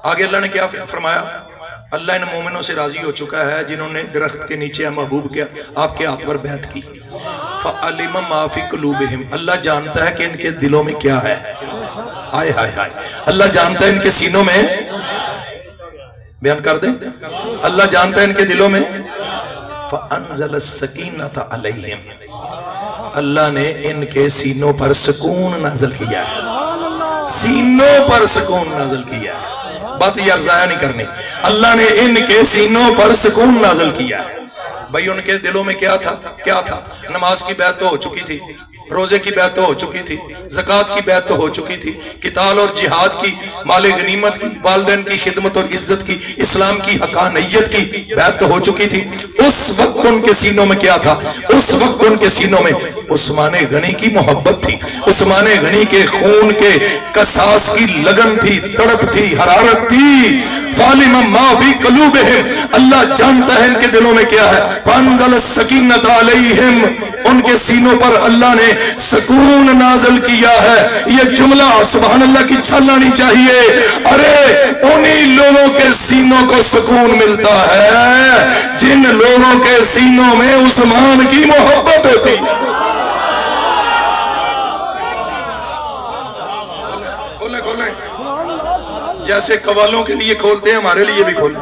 Speaker 1: آگے اللہ نے کیا فرمایا؟ اللہ ان مومنوں سے راضی ہو چکا ہے جنہوں نے درخت کے نیچے محبوب کیا آپ کے ہاتھ پر بیعت کی۔ فَعَلِمَ مَا فِي قُلُوبِهِمْ، اللہ جانتا ہے کہ ان کے دلوں میں کیا ہے۔ آئے ہائے ہائے، اللہ جانتا ہے ان کے سینوں میں، بیان کر دیں، اللہ جانتا ہے ان کے دلوں میں۔ فَأَنزَلَ السَّكِينَةَ عَلَيْهِمْ، اللہ نے ان کے سینوں پر سکون نازل کیا ہے، سینوں پر سکون نازل کیا ہے۔ بات یہ ضائع نہیں کرنی، اللہ نے ان کے سینوں پر سکون نازل کیا ہے۔ بھائی ان کے دلوں میں کیا تھا؟ کیا تھا؟ نماز کی بیعت تو ہو چکی تھی، روزے کی بیعت تو ہو چکی تھی، زکوٰۃ کی بیعت تو ہو چکی تھی، قتال اور جہاد کی، مال غنیمت کی، والدین کی خدمت اور عزت کی، اسلام کی حقانیت کی بیعت تو ہو چکی تھی۔ اس وقت ان کے سینوں میں کیا تھا؟ اس وقت ان کے سینوں میں عثمان غنی کی محبت تھی، عثمان غنی کے خون کے قصاص کی لگن تھی، تڑپ تھی، حرارت تھی۔ فَعَلِمَ مَا فِي قُلُوبِهِمْ، اللہ جانتا ہے ان کے دلوں میں کیا ہے۔ فَأَنزَلَ السَّكِينَةَ عَلَيْهِمْ، ان کے سینوں پر اللہ نے سکون نازل کیا ہے۔ یہ جملہ سبحان اللہ کی چھلانی چاہیے۔ ارے انہی لوگوں کے سینوں کو سکون ملتا ہے جن لوگوں کے سینوں میں عثمان کی محبت ہوتی۔ جیسے قوالوں کے لیے کھولتے ہیں ہمارے لیے بھی کھولیں.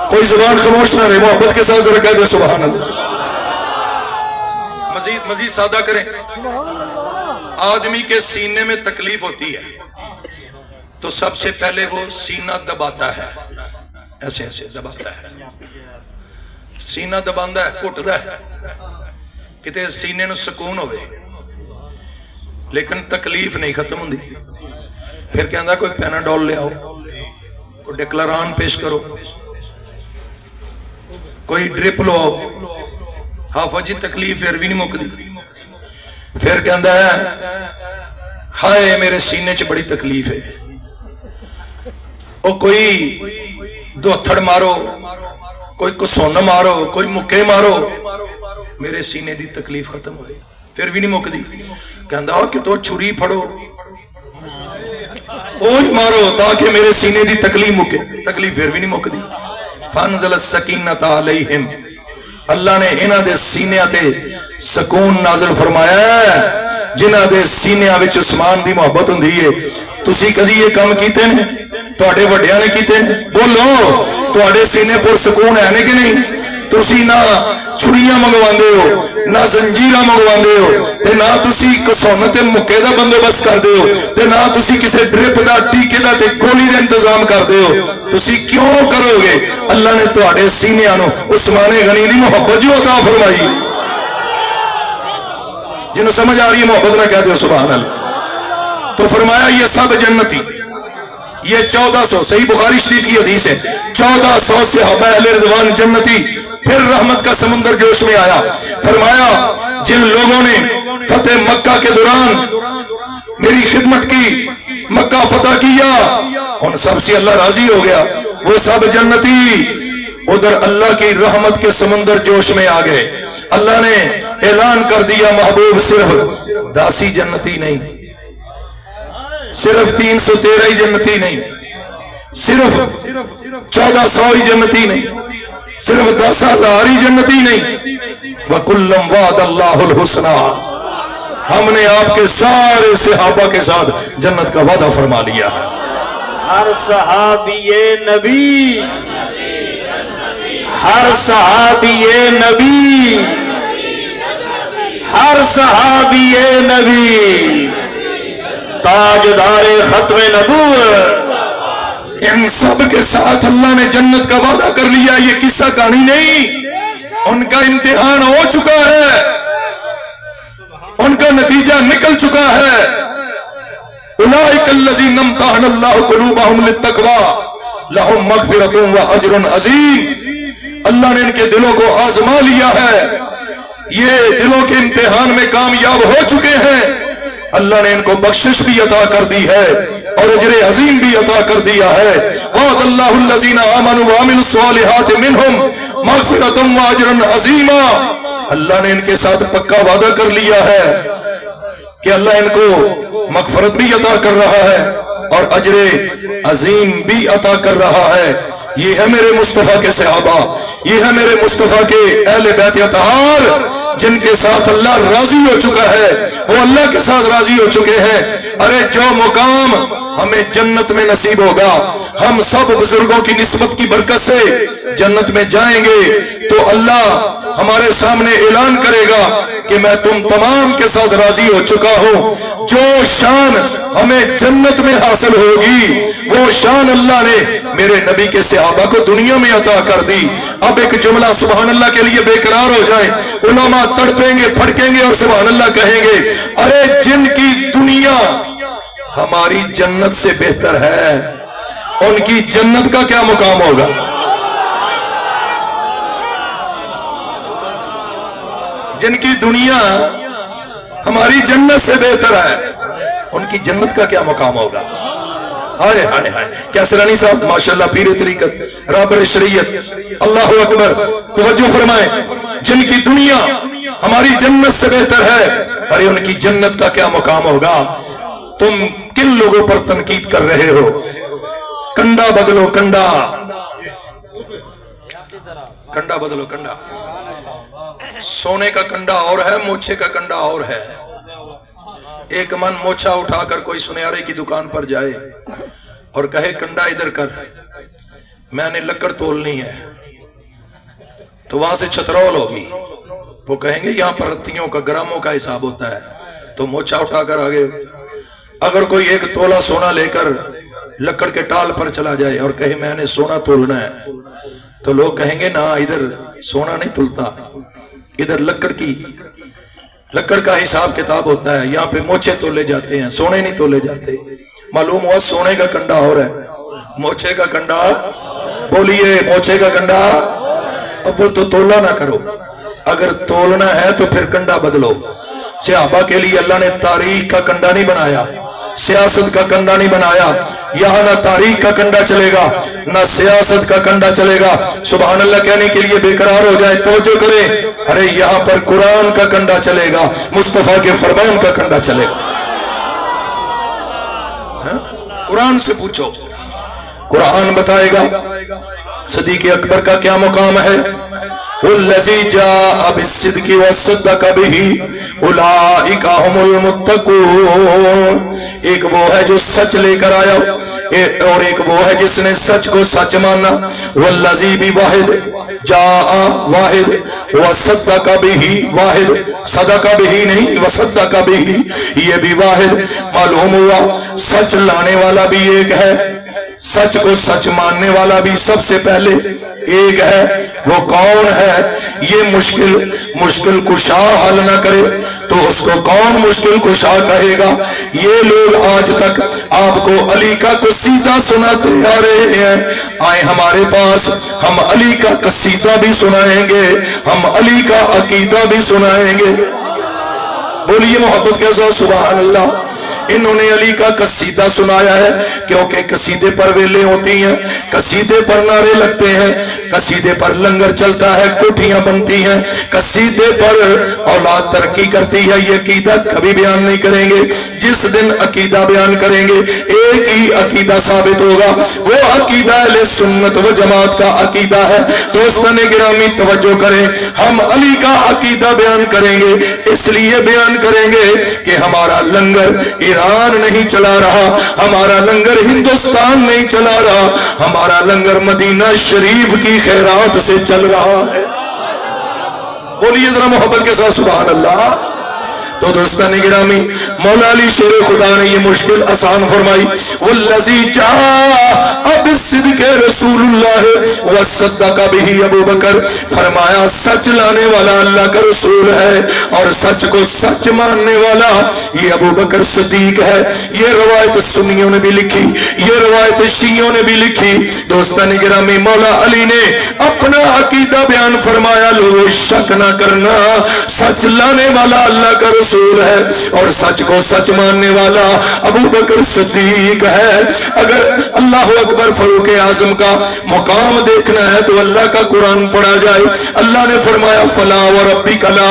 Speaker 1: کوئی زبان خاموش نہ رہے, محبت کے ساتھ ذرا کہہ دیں سبحان اللہ. مزید سادہ کریں. آدمی کے سینے میں تکلیف ہوتی ہے تو سب سے پہلے وہ سینہ دباتا ہے, ایسے ایسے دباتا ہے, سینہ دباندا ہے, گھٹدا ہے کتے سینے نو سکون ہوئے, لیکن تکلیف نہیں ختم ہوندی. پھر کہندا کوئی پیناڈول لے آؤ, کوئی ڈیکلران پیش کرو, کوئی ڈرپ لو, حافظ جی تکلیف پھر بھی نہیں مکدی. پھر کہندا ہے ہائے میرے سینے چ بڑی تکلیف ہے, او کوئی دو ہتھڑ مارو, کوئی کسون مارو, کوئی مکے مارو, میرے سینے دی تکلیف ختم ہوئی. پھر بھی نہیں مکدی. کہندا کہ تو چھری پھڑو, اوہی مارو تاکہ میرے سینے دی تکلیف مکے. تکلیف پھر بھی نہیں مکدی. فانزل السکینۃ علیہم, اللہ نے انہاں دے سینیاں تے سکون نازل فرمایا ہے جنہاں دے سینیاں وچ عثمان دی محبت ہوندی ہے. تسی کدی یہ کام کیتے نے؟ تواڈے وڈیاں نے کیتے نے؟ بولو تواڈے سینے پر سکون ہے کہ نہیں؟ تسی نہ چھڑیاں منگواندے ہو, نہ زنجیراں منگواندے ہو, تے نہ تسی کسون تے مکے دا بندوبست کردے ہو, تے نہ تسی کسے ڈرپ دا, ٹیکے دا تے گولی دا انتظام کردے ہو. تسی کیوں کرو گے؟ اللہ نے تواڈے سینیاں نو عثمان غنی دی محبت جو عطا فرمائی. جنہوں سمجھ آ رہی ہے محبت نہ کہہ دو سبحان اللہ. تو فرمایا یہ سب جنتی, یہ 1400 صحیح بخاری شریف کی حدیث ہے, 1400 صحابہ اہل رضوان جنتی. پھر رحمت کا سمندر جوش میں آیا. فرمایا جن لوگوں نے فتح مکہ کے دوران میری خدمت کی, مکہ فتح کیا, ان سب سے اللہ راضی ہو گیا, وہ سب جنتی. ادھر اللہ کی رحمت کے سمندر جوش میں آ گئے. اللہ نے اعلان کر دیا محبوب صرف داسی جنتی نہیں, صرف 313 ہی جنتی نہیں, صرف 1400 ہی جنتی نہیں, صرف 10,000 ہی جنتی نہیں. وَكُلًّا وَعَدَ اللَّهُ الْحُسْنَى, ہم نے آپ کے سارے صحابہ کے ساتھ جنت کا وعدہ فرما لیا.
Speaker 4: ہر صحابی نبی, ہر صحابی نبی, ہر صحابی نبی تاجدار ختم نبوت.
Speaker 1: ان سب کے ساتھ اللہ نے جنت کا وعدہ کر لیا. یہ قصہ کہانی نہیں, ان کا امتحان ہو چکا ہے, ان کا نتیجہ نکل چکا ہے. اولئک الذین امتحن اللہ قلوبہم للتقوی لہم مغفرۃ واجر عظیم. اللہ نے ان کے دلوں کو آزما لیا ہے, یہ دلوں کے امتحان میں کامیاب ہو چکے ہیں. اللہ نے ان کو بخشش بھی عطا کر دی ہے اور اجر عظیم بھی عطا کر دیا ہے. وعد اللہ الذین آمنوا وعملوا الصالحات منہم مغفرۃ واجر عظیما. اللہ نے ان کے ساتھ پکا وعدہ کر لیا ہے کہ اللہ ان کو مغفرت بھی عطا کر رہا ہے اور اجر عظیم بھی عطا کر رہا ہے. یہ ہے میرے مصطفیٰ کے صحابہ, یہ ہے میرے مصطفیٰ کے اہل بیت اطہار جن کے ساتھ اللہ راضی ہو چکا ہے, وہ اللہ کے ساتھ راضی ہو چکے ہیں. ارے جو مقام ہمیں جنت میں نصیب ہوگا, ہم سب بزرگوں کی نسبت کی برکت سے جنت میں جائیں گے تو اللہ ہمارے سامنے اعلان کرے گا کہ میں تم تمام کے ساتھ راضی ہو چکا ہوں. جو شان ہمیں جنت میں حاصل ہوگی وہ شان اللہ نے میرے نبی کے صحابہ کو دنیا میں عطا کر دی. اب ایک جملہ سبحان اللہ کے لیے بے قرار ہو جائے, علماء تڑپیں گے, پھڑکیں گے اور سبحان اللہ کہیں گے. ارے جن کی دنیا ہماری جنت سے بہتر ہے, ان کی جنت کا کیا مقام ہوگا؟ جن کی دنیا ہماری جنت سے بہتر ہے, ان کی جنت کا کیا مقام ہوگا؟ ہائے ہائے ہائے, کیا سرانی صاحب ماشاءاللہ پیر طریقت رابر شریعت, اللہ اکبر, توجہ فرمائیں. جن کی دنیا ہماری جنت سے بہتر ہے, ارے ان کی جنت کا کیا مقام ہوگا؟ تم کن لوگوں پر تنقید کر رہے ہو؟ کنڈا بدلو, کنڈا کنڈا بدلو, کنڈا. سونے کا کنڈا اور ہے, موچھے کا کنڈا اور ہے. ایک من موچھا اٹھا کر کوئی سنیارے کی دکان پر جائے اور کہے کنڈا ادھر کر، میں نے لکڑ تولنی ہے، تو وہاں سے چھترول ہوگی، وہ کہیں گے یہاں پر رتیوں کا گراموں کا حساب ہوتا ہے، تو موچا اٹھا کر آگے۔ اگر کوئی 1 تولہ سونا لے کر لکڑ کے ٹال پر چلا جائے اور کہے میں نے سونا تولنا ہے، تو لوگ کہیں گے نا ادھر سونا نہیں تلتا، ادھر لکڑ کا حساب کتاب ہوتا ہے، یہاں پہ موچے تولے جاتے ہیں، سونے نہیں تولے جاتے۔ معلوم ہوا سونے کا کنڈا ہو رہا ہے، موچے کا کنڈا، بولیے موچے کا کنڈا۔ اب وہ تو تولا نہ کرو، اگر تولنا ہے تو پھر کنڈا بدلو۔ صحابہ کے لیے اللہ نے تاریخ کا کنڈا نہیں بنایا، سیاست کا کنڈا نہیں بنایا، یہاں نہ تاریخ کا کنڈا چلے گا نہ سیاست کا کنڈا چلے گا۔ سبحان اللہ کہنے کے لیے بے قرار ہو جائے، توجہ کریں، ارے یہاں پر قرآن کا کنڈا چلے گا، مصطفیٰ کے فرمان کا کنڈا چلے گا۔ قرآن سے پوچھو، قرآن بتائے گا صدیق اکبر کا کیا مقام ہے۔ والذی جاء بالصدق وصدق به اولئک هم المتقون۔ ایک وہ ہے جو سچ لے کر آیا اور ایک وہ ہے جس نے سچ کو سچ مانا۔ والذی بھی واحد، جاء واحد، وصدق به واحد، صدق به نہیں وصدق به، یہ بھی واحد۔ معلوم ہوا سچ لانے والا بھی ایک ہے، سچ کو سچ ماننے والا بھی سب سے پہلے ایک ہے۔ وہ کون ہے؟ یہ مشکل کشا حل نہ کرے تو اس کو کون مشکل کشا کہے گا؟ یہ لوگ آج تک آپ کو علی کا قصیدہ سناتے آ رہے ہیں، آئے ہمارے پاس، ہم علی کا قصیدہ بھی سنائیں گے، ہم علی کا عقیدہ بھی سنائیں گے۔ بولیے محبت کے ساتھ سبحان اللہ۔ انہوں نے علی کا قصیدہ سنایا ہے کیونکہ قصیدے پر ویلے ہوتی ہیں، قصیدے پر نعرے لگتے ہیں، قصیدے پر لنگر چلتا ہے، کوٹھیاں بنتی ہیں، قصیدے پر اولاد ترقی کرتی ہے۔ یہ عقیدہ کبھی بیان نہیں کریں گے، جس دن عقیدہ بیان کریں گے ایک ہی عقیدہ ثابت ہوگا، وہ عقیدہ اہل سنت و جماعت کا عقیدہ ہے۔ دوستان گرامی توجہ کریں، ہم علی کا عقیدہ بیان کریں گے، اس لیے بیان کریں گے کہ ہمارا لنگر ایران نہیں چلا رہا، ہمارا لنگر ہندوستان نہیں چلا رہا، ہمارا لنگر مدینہ شریف کی خیرات سے چل رہا ہے۔ بولیے ذرا محبت کے ساتھ سبحان اللہ۔ تو دوستان گرامی مولا علی شیر خدا نے یہ مشکل آسان فرمائی۔ والذی جاء بالصدق رسول اللہ وصدق به ابو بکر، فرمایا سچ لانے والا اللہ کا رسول ہے اور سچ کو سچ ماننے والا یہ ابو بکر صدیق ہے۔ یہ روایت سنیوں نے بھی لکھی، یہ روایت شیعوں نے بھی لکھی۔ دوستان گرامی مولا علی نے اپنا عقیدہ بیان فرمایا، لوگوں شک نہ کرنا، سچ لانے والا اللہ کا رسول ہے اور سچ کو سچ ماننے والا ابو بکر صدیق ہے۔ اگر اللہ اکبر فاروق اعظم کا مقام دیکھنا ہے تو اللہ کا قرآن پڑھا جائے۔ اللہ نے فرمایا فلا وربک لا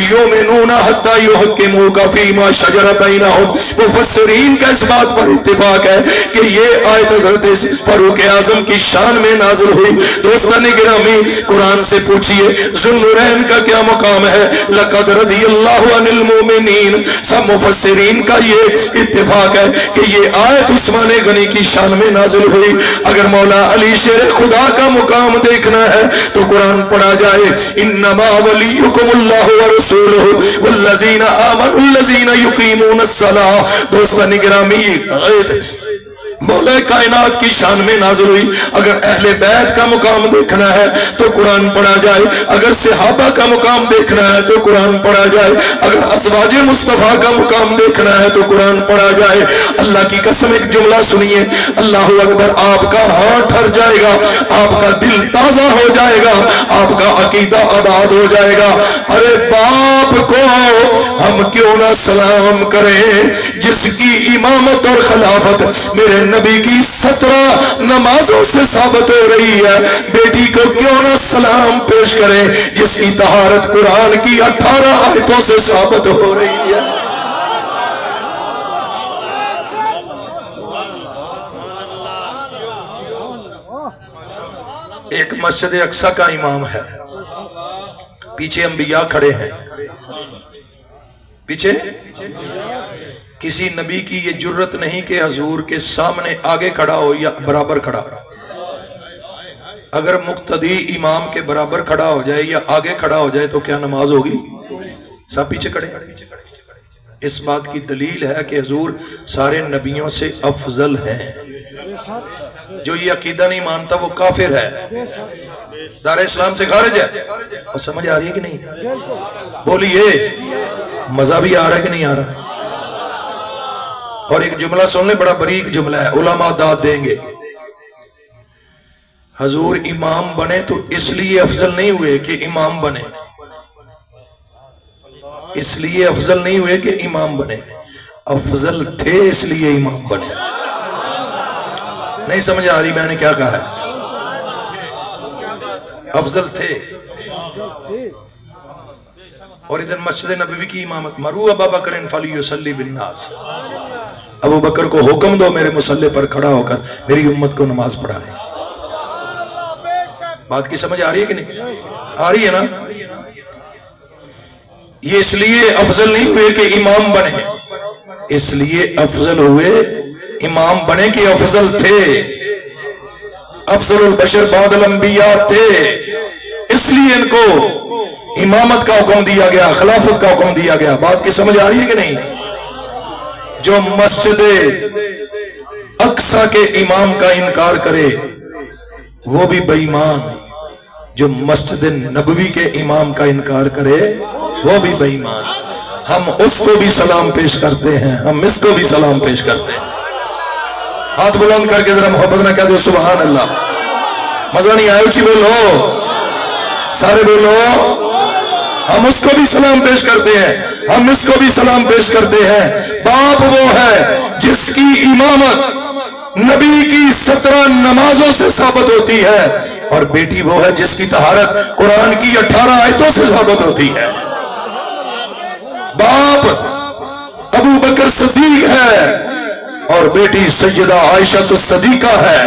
Speaker 1: یؤمنون حتی یحکموک فیما شجر بینہم۔ مفسرین کا اس بات پر اتفاق ہے کہ یہ آیت حضرت فاروق اعظم کی شان میں نازل ہوئی۔ دوستان گرامی قرآن سے پوچھئے ذوالنورین کا کیا مقام ہے؟ لقد رضی اللہ عن المؤمنین۔ سب مفسرین کا یہ اتفاق ہے کہ یہ آیت عثمان غنی کی شان میں نازل ہوئی۔ اگر مولا علی شیر خدا کا مقام دیکھنا ہے تو قرآن پڑھا جائے انما ولیکم اللہ ورسولہ والذین آمنوا الذین یقیمون الصلاۃ۔ دوستان گرامی مولا کائنات کی شان میں نازل ہوئی۔ اگر اہل بیت کا مقام دیکھنا ہے تو قرآن پڑھا جائے، اگر صحابہ کا مقام دیکھنا ہے تو قرآن پڑھا جائے، اگر ازواج مصطفیٰ کا مقام دیکھنا ہے تو قرآن پڑھا جائے۔ اللہ کی قسم ایک جملہ سنیے، اللہ اکبر، آپ کا ہاتھ ٹھر جائے گا، آپ کا دل تازہ ہو جائے گا، آپ کا عقیدہ آباد ہو جائے گا۔ ارے باپ کو ہم کیوں نہ سلام کریں جس کی امامت اور خلافت میرے نبی کی 17 نمازوں سے ثابت ہو رہی ہے۔ بیٹی کو کیوں نہ سلام پیش کریں جس کی طہارت قرآن کی 18 آیتوں سے ثابت ہو رہی ہے۔ ایک مسجد اقصی کا امام ہے، پیچھے انبیاء کھڑے ہیں، پیچھے کسی نبی کی یہ جرت نہیں کہ حضور کے سامنے آگے کھڑا ہو یا برابر کھڑا ہو۔ اگر مقتدی امام کے برابر کھڑا ہو جائے یا آگے کھڑا ہو جائے تو کیا نماز ہوگی؟ سب پیچھے کھڑے۔ اس بات کی دلیل ہے کہ حضور سارے نبیوں سے افضل ہیں۔ جو یہ عقیدہ نہیں مانتا وہ کافر ہے، دار اسلام سے خارج ہے۔ اور سمجھ آ رہی ہے کہ نہیں؟ بولیے، مزہ بھی آ رہا ہے کہ نہیں آ رہا؟ اور ایک جملہ سن لیں، بڑا بریک جملہ ہے، علماء داد دیں گے۔ حضور امام بنے تو اس لیے افضل نہیں ہوئے کہ امام بنے، اس لیے افضل نہیں ہوئے کہ امام بنے، افضل تھے اس لیے امام بنے۔ نہیں سمجھ آ رہی میں نے کیا کہا ہے؟ افضل تھے۔ اور ادھر مسجد نبوی کی امامت، مرو ابا بکر فلیصلی بالناس، ابو بکر کو حکم دو میرے مصلی پر کھڑا ہو کر میری امت کو نماز پڑھائے۔ بات کی سمجھ آ رہی ہے کہ نہیں؟ آ رہی ہے نا؟ یہ اس لیے افضل نہیں ہوئے کہ امام بنے، اس لیے افضل ہوئے امام بنے کہ افضل تھے، افضل البشر بعد الانبیاء تھے، اس لیے ان کو امامت کا حکم دیا گیا، خلافت کا حکم دیا گیا۔ بات کی سمجھ آ رہی ہے کہ نہیں؟ جو مسجد اقصی کے امام کا انکار کرے وہ بھی بے ایمان، جو مسجد نبوی کے امام کا انکار کرے وہ بھی بے ایمان۔ ہم اس کو بھی سلام پیش کرتے ہیں، ہم اس کو بھی سلام پیش کرتے ہیں۔ ہاتھ بلند کر کے ذرا محبت نہ کہہ دو سبحان اللہ۔ مزہ نہیں آیا؟ اچھی بولو، سارے بولو۔ ہم اس کو بھی سلام پیش کرتے ہیں، ہم اس کو بھی سلام پیش کرتے ہیں۔ باپ وہ ہے جس کی امامت نبی کی 17 نمازوں سے ثابت ہوتی ہے، اور بیٹی وہ ہے جس کی طہارت قرآن کی 18 آیتوں سے ثابت ہوتی ہے۔ باپ ابو بکر صدیق ہے اور بیٹی سیدہ عائشہ الصدیقہ ہے۔